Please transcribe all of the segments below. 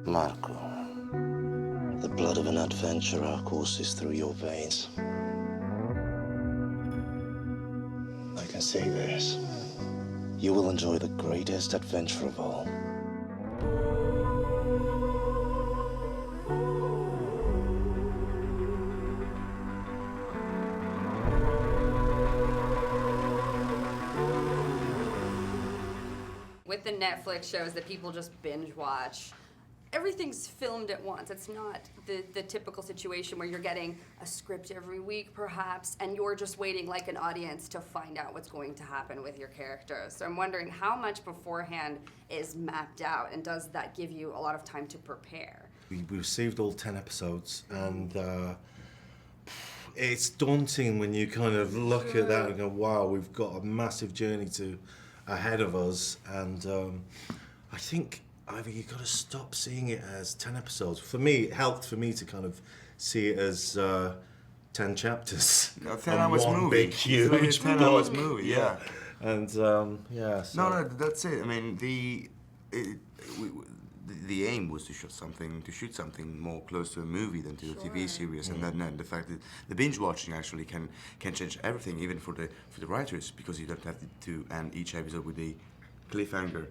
Marco, the blood of an adventurer courses through your veins. I can say this. You will enjoy the greatest adventure of all. With the Netflix shows that people just binge watch, everything's filmed at once. It's not the typical situation where you're getting a script every week, perhaps, and you're just waiting like an audience to find out what's going to happen with your characters. So I'm wondering how much beforehand is mapped out, and does that give you a lot of time to prepare? We received all 10 episodes, and it's daunting when you kind of look at that and go, wow, we've got a massive journey ahead of us, and I think either you've got to stop seeing it as 10 episodes. For me, it helped for me to kind of see it as 10 chapters. 10 hours one movie. Big, huge 10 hours movie, yeah. And yeah. So. No, that's it. I mean, the aim was to shoot something more close to a movie than to a TV series, and then the fact that the binge watching actually can change everything, even for the writers, because you don't have to end each episode with a cliffhanger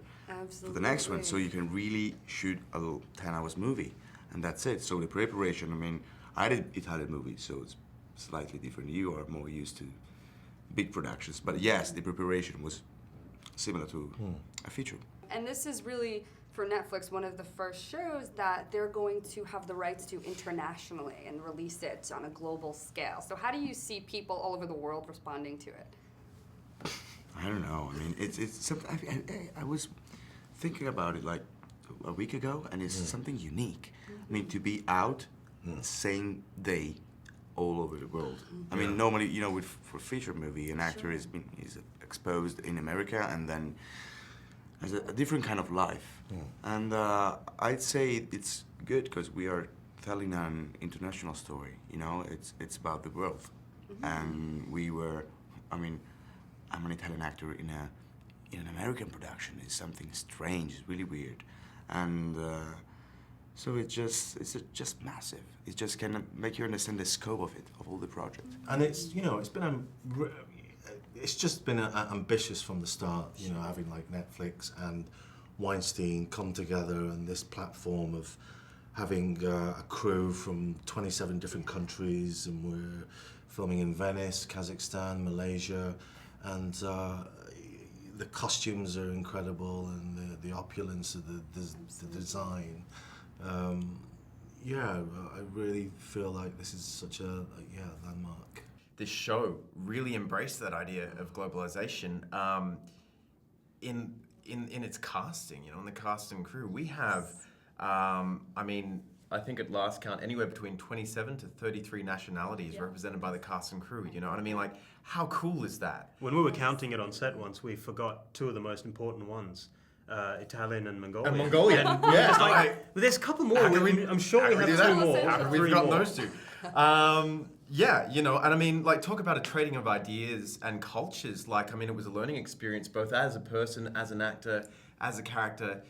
for the next one, so you can really shoot a little 10 hours movie, and that's it. So the preparation, I mean, I did Italian movies, so it's slightly different. You are more used to big productions, but yes, the preparation was similar to a feature. And this is really, for Netflix, one of the first shows that they're going to have the rights to internationally and release it on a global scale. So how do you see people all over the world responding to it? I don't know. I mean, it's something. I was thinking about it like a week ago, and it's something unique. I mean, to be out same day all over the world. I mean, normally, you know, for a feature movie, an actor is exposed in America and then has a different kind of life. And I'd say it's good because we are telling an international story. You know, it's about the world, and I'm an Italian actor in an American production. It's something strange. It's really weird, and so it's just massive. It just can make you understand the scope of it, of all the project. And it's just been ambitious from the start. You know, having like Netflix and Weinstein come together, and this platform of having a crew from 27 different countries, and we're filming in Venice, Kazakhstan, Malaysia. And the costumes are incredible, and the opulence of the design. I really feel like this is such a landmark. This show really embraced that idea of globalization in its casting. You know, in the cast and crew, we have. I think at last count, anywhere between 27 to 33 nationalities represented by the cast and crew. You know what I mean? Like, how cool is that? When we were counting it on set once, we forgot two of the most important ones, Italian and Mongolian. And Mongolian, well, there's a couple more. I'm sure we have two more. How could we forgot those two? You know, and I mean, like, talk about a trading of ideas and cultures. Like, I mean, it was a learning experience, both as a person, as an actor, as a character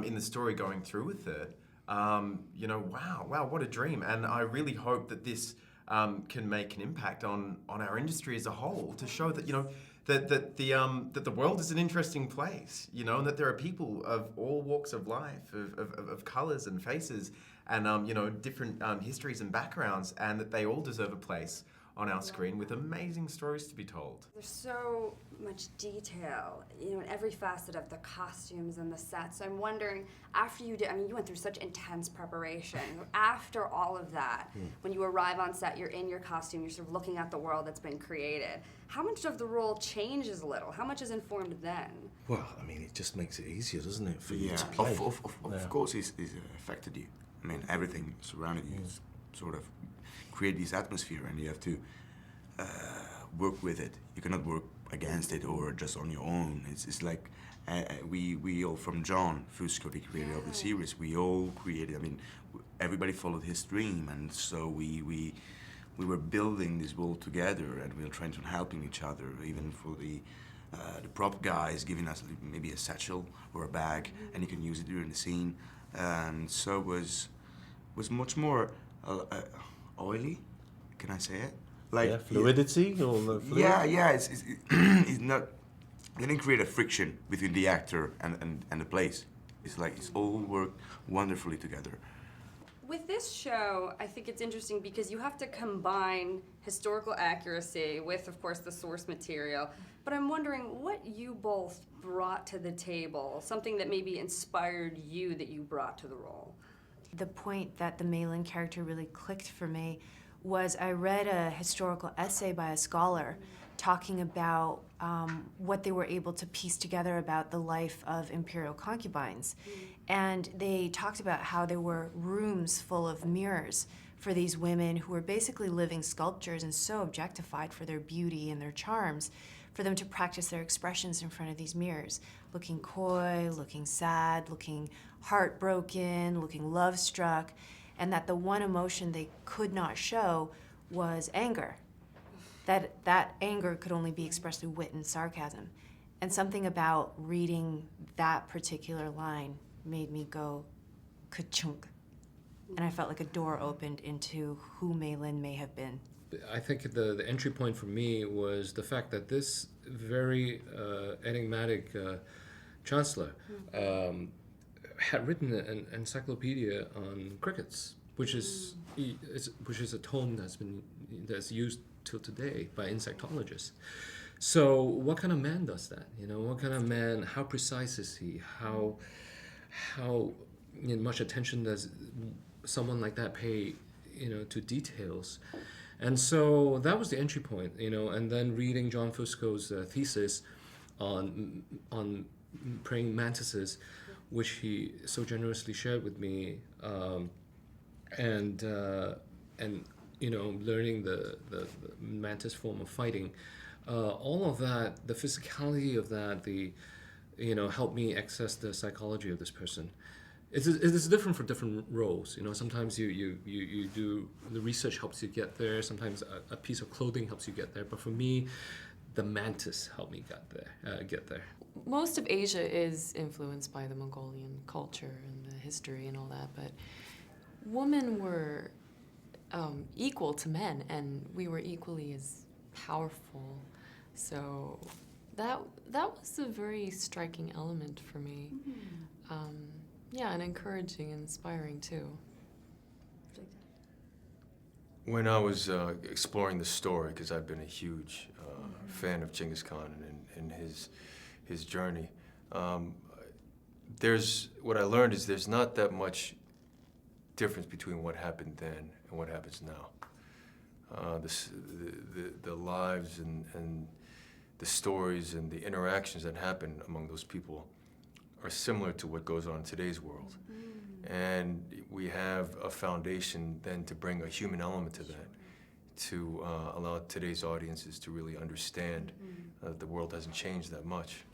in the story going through with it. You know, wow, what a dream. And I really hope that this can make an impact on our industry as a whole, to show that, you know, that the world is an interesting place, you know, and that there are people of all walks of life, of colours and faces, and you know, different histories and backgrounds, and that they all deserve a place on our screen with amazing stories to be told. There's so much detail, you know, in every facet of the costumes and the sets. So I'm wondering, after you went through such intense preparation. After all of that, when you arrive on set, you're in your costume, you're sort of looking at the world that's been created. How much of the role changes a little? How much is informed then? Well, I mean, it just makes it easier, doesn't it, for you to play? Of course, it's affected you. I mean, everything surrounding you sort of create this atmosphere, and you have to work with it. You cannot work against it or just on your own. It's like we all, from John Fusco, the creator of the series, we all created. I mean, everybody followed his dream, and so we were building this world together, and we were trying to helping each other. Even for the prop guys giving us maybe a satchel or a bag, and you can use it during the scene. and so was much more oily. Can I say it? Like Yeah, fluidity or no fluid? yeah. It's not. It didn't create a friction between the actor and the place. It's like it's all worked wonderfully together. With this show, I think it's interesting because you have to combine historical accuracy with, of course, the source material. But I'm wondering what you both brought to the table, something that maybe inspired you that you brought to the role. The point that the Malin character really clicked for me was I read a historical essay by a scholar talking about what they were able to piece together about the life of imperial concubines. And they talked about how there were rooms full of mirrors for these women who were basically living sculptures and so objectified for their beauty and their charms, for them to practice their expressions in front of these mirrors, looking coy, looking sad, looking heartbroken, looking love-struck, and that the one emotion they could not show was anger. That anger could only be expressed through wit and sarcasm. And something about reading that particular line made me go ka-chunk. And I felt like a door opened into who Malin may have been. I think the entry point for me was the fact that this very enigmatic chancellor had written an encyclopedia on crickets, which is a tone that's used till today by insectologists. So what kind of man does that? You know, what kind of man? How precise is he? How much attention does someone like that pay? You know, to details. And so that was the entry point, you know, and then reading John Fusco's thesis on praying mantises, which he so generously shared with me, and you know, learning the mantis form of fighting, all of that, the physicality of that, helped me access the psychology of this person. It's different for different roles. You know, sometimes you do the research helps you get there. Sometimes a piece of clothing helps you get there. But for me, the mantis helped me get there. Most of Asia is influenced by the Mongolian culture and the history and all that. But women were equal to men, and we were equally as powerful. So that was a very striking element for me. Yeah, and encouraging and inspiring too. When I was exploring the story, because I've been a huge fan of Genghis Khan and his journey, what I learned is there's not that much difference between what happened then and what happens now. The lives and the stories and the interactions that happen among those people are similar to what goes on in today's world. And we have a foundation then to bring a human element to that, to allow today's audiences to really understand that the world hasn't changed that much.